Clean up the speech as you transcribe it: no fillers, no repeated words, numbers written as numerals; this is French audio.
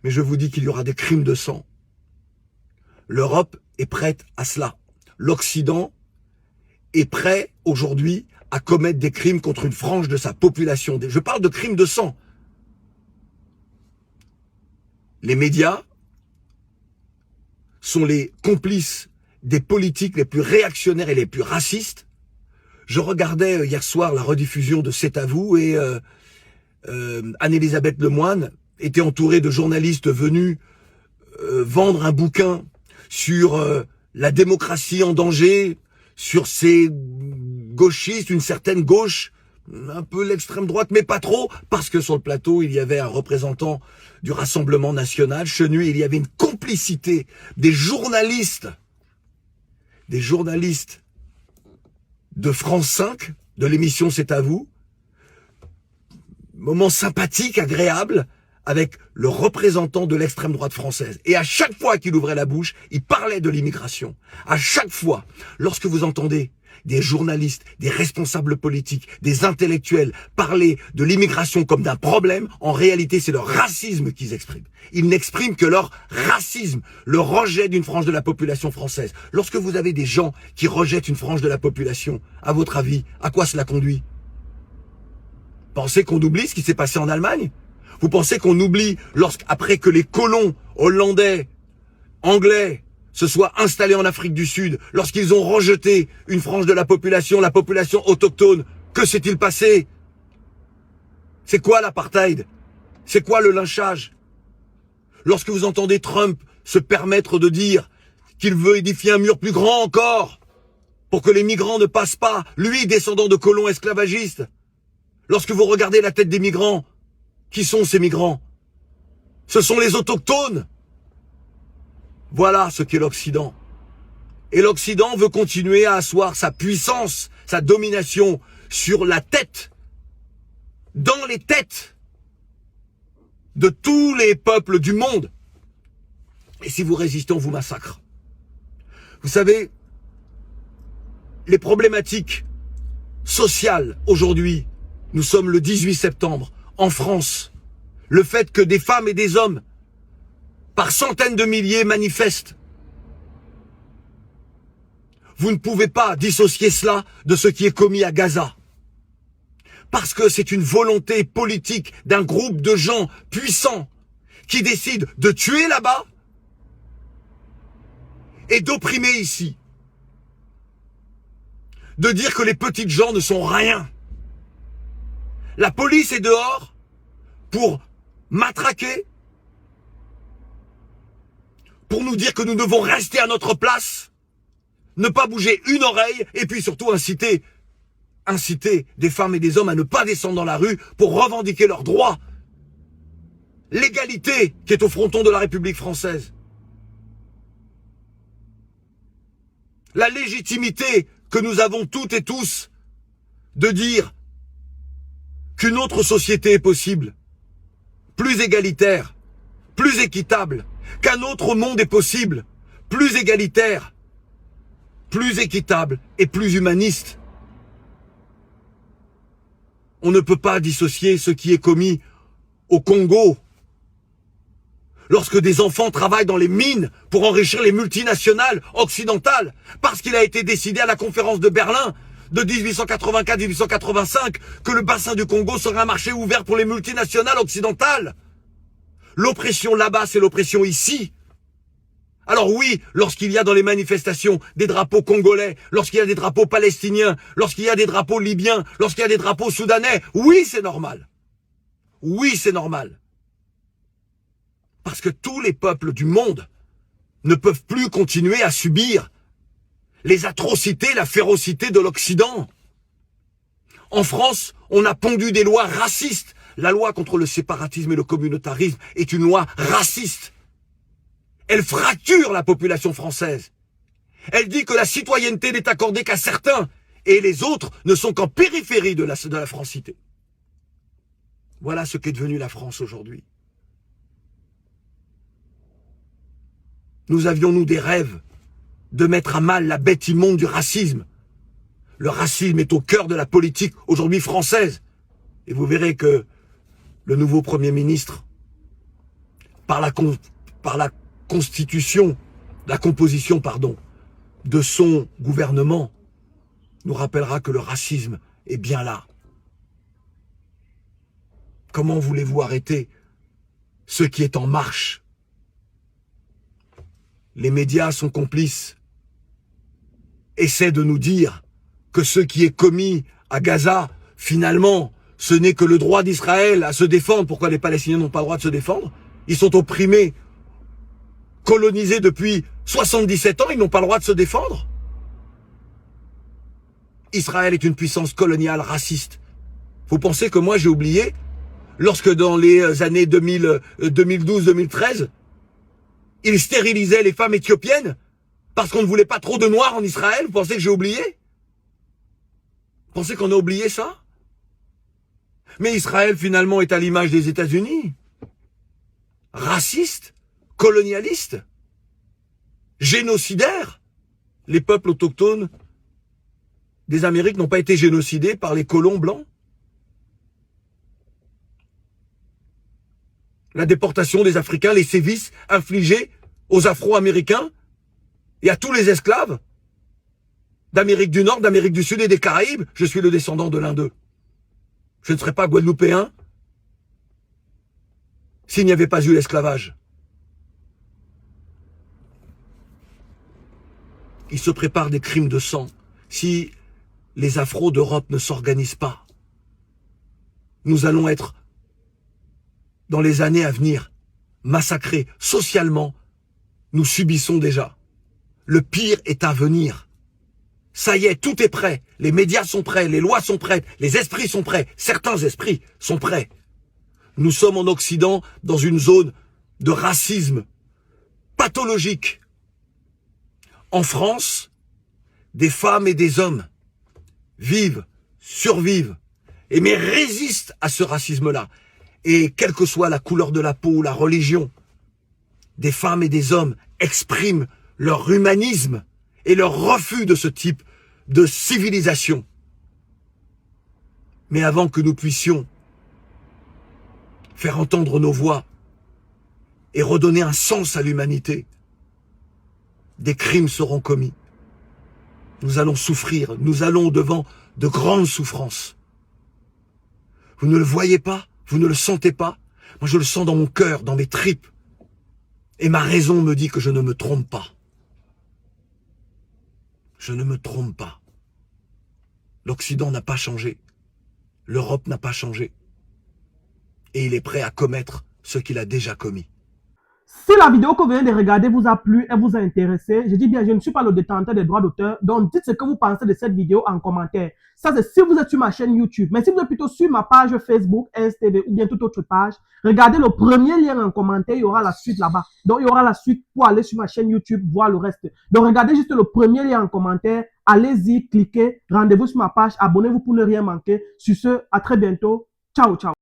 mais je vous dis qu'il y aura des crimes de sang. L'Europe est prête à cela. L'Occident est prêt aujourd'hui à commettre des crimes contre une frange de sa population. Je parle de crimes de sang. Les médias sont les complices des politiques les plus réactionnaires et les plus racistes. Je regardais hier soir la rediffusion de C'est à vous et Anne-Elisabeth Lemoine était entourée de journalistes venus vendre un bouquin sur la démocratie en danger, sur ces gauchistes, une certaine gauche, un peu l'extrême droite, mais pas trop, parce que sur le plateau, il y avait un représentant du Rassemblement national, Chenu, et il y avait une complicité des journalistes de France 5, de l'émission C'est à vous, moment sympathique, agréable, avec le représentant de l'extrême droite française. Et à chaque fois qu'il ouvrait la bouche, il parlait de l'immigration. À chaque fois, lorsque vous entendez des journalistes, des responsables politiques, des intellectuels parler de l'immigration comme d'un problème, en réalité, c'est leur racisme qu'ils expriment. Ils n'expriment que leur racisme, le rejet d'une frange de la population française. Lorsque vous avez des gens qui rejettent une frange de la population, à votre avis, à quoi cela conduit? Pensez qu'on oublie ce qui s'est passé en Allemagne? Vous pensez qu'on oublie après que les colons hollandais, anglais, se soient installés en Afrique du Sud, lorsqu'ils ont rejeté une frange de la population autochtone, que s'est-il passé? C'est quoi l'apartheid? C'est quoi le lynchage? Lorsque vous entendez Trump se permettre de dire qu'il veut édifier un mur plus grand encore, pour que les migrants ne passent pas, lui descendant de colons esclavagistes, lorsque vous regardez la tête des migrants, qui sont ces migrants? Ce sont les autochtones. Voilà ce qu'est l'Occident. Et l'Occident veut continuer à asseoir sa puissance, sa domination sur la tête, dans les têtes de tous les peuples du monde. Et si vous résistez, on vous massacre. Vous savez, les problématiques sociales aujourd'hui, nous sommes le 18 septembre, en France, le fait que des femmes et des hommes, par centaines de milliers, manifestent. Vous ne pouvez pas dissocier cela de ce qui est commis à Gaza. Parce que c'est une volonté politique d'un groupe de gens puissants qui décident de tuer là-bas et d'opprimer ici. De dire que les petites gens ne sont rien. La police est dehors pour matraquer, pour nous dire que nous devons rester à notre place, ne pas bouger une oreille, et puis surtout inciter des femmes et des hommes à ne pas descendre dans la rue pour revendiquer leurs droits. L'égalité qui est au fronton de la République française. La légitimité que nous avons toutes et tous de dire qu'une autre société est possible, plus égalitaire, plus équitable, qu'un autre monde est possible, plus égalitaire, plus équitable et plus humaniste. On ne peut pas dissocier ce qui est commis au Congo, lorsque des enfants travaillent dans les mines pour enrichir les multinationales occidentales, parce qu'il a été décidé à la conférence de Berlin de 1884-1885 que le bassin du Congo serait un marché ouvert pour les multinationales occidentales. L'oppression là-bas, c'est l'oppression ici. Alors oui, lorsqu'il y a dans les manifestations des drapeaux congolais, lorsqu'il y a des drapeaux palestiniens, lorsqu'il y a des drapeaux libyens, lorsqu'il y a des drapeaux soudanais, oui, c'est normal. Oui, c'est normal. Parce que tous les peuples du monde ne peuvent plus continuer à subir les atrocités, la férocité de l'Occident. En France, on a pondu des lois racistes. La loi contre le séparatisme et le communautarisme est une loi raciste. Elle fracture la population française. Elle dit que la citoyenneté n'est accordée qu'à certains et les autres ne sont qu'en périphérie de la francité. Voilà ce qu'est devenue la France aujourd'hui. Nous avions, nous, des rêves de mettre à mal la bête immonde du racisme. Le racisme est au cœur de la politique aujourd'hui française. Et vous verrez que le nouveau Premier ministre par la constitution, la composition, pardon, de son gouvernement, nous rappellera que le racisme est bien là. Comment voulez-vous arrêter ce qui est en marche? Les médias sont complices, essaient de nous dire que ce qui est commis à Gaza, finalement, ce n'est que le droit d'Israël à se défendre. Pourquoi les Palestiniens n'ont pas le droit de se défendre? Ils sont opprimés, colonisés depuis 77 ans, ils n'ont pas le droit de se défendre. Israël est une puissance coloniale raciste. Vous pensez que moi j'ai oublié, lorsque dans les années 2012-2013, ils stérilisaient les femmes éthiopiennes parce qu'on ne voulait pas trop de noirs en Israël? Vous pensez que j'ai oublié? Vous pensez qu'on a oublié ça? Mais Israël finalement est à l'image des États-Unis. Raciste, colonialiste, génocidaire. Les peuples autochtones des Amériques n'ont pas été génocidés par les colons blancs. La déportation des Africains, les sévices infligés aux Afro-Américains et à tous les esclaves d'Amérique du Nord, d'Amérique du Sud et des Caraïbes. Je suis le descendant de l'un d'eux. Je ne serais pas guadeloupéen s'il n'y avait pas eu l'esclavage. Il se prépare des crimes de sang si les Afros d'Europe ne s'organisent pas. Nous allons être, dans les années à venir, massacrés socialement. Nous subissons déjà. Le pire est à venir. Ça y est, tout est prêt. Les médias sont prêts, les lois sont prêtes, les esprits sont prêts. Certains esprits sont prêts. Nous sommes en Occident dans une zone de racisme pathologique. En France, des femmes et des hommes vivent, survivent, mais résistent à ce racisme-là. Et quelle que soit la couleur de la peau ou la religion, des femmes et des hommes expriment leur humanisme et leur refus de ce type de civilisation. Mais avant que nous puissions faire entendre nos voix et redonner un sens à l'humanité, des crimes seront commis. Nous allons souffrir, nous allons devant de grandes souffrances. Vous ne le voyez pas, vous ne le sentez pas. Moi je le sens dans mon cœur, dans mes tripes. Et ma raison me dit que je ne me trompe pas. Je ne me trompe pas. L'Occident n'a pas changé. L'Europe n'a pas changé. Et il est prêt à commettre ce qu'il a déjà commis. Si la vidéo que vous venez de regarder vous a plu et vous a intéressé, je dis bien, je ne suis pas le détenteur des droits d'auteur, donc dites ce que vous pensez de cette vidéo en commentaire. Ça, c'est si vous êtes sur ma chaîne YouTube. Mais si vous êtes plutôt sur ma page Facebook, STV ou bien toute autre page, regardez le premier lien en commentaire, il y aura la suite là-bas. Donc, il y aura la suite pour aller sur ma chaîne YouTube, voir le reste. Donc, regardez juste le premier lien en commentaire, allez-y, cliquez, rendez-vous sur ma page, abonnez-vous pour ne rien manquer. Sur ce, à très bientôt. Ciao, ciao.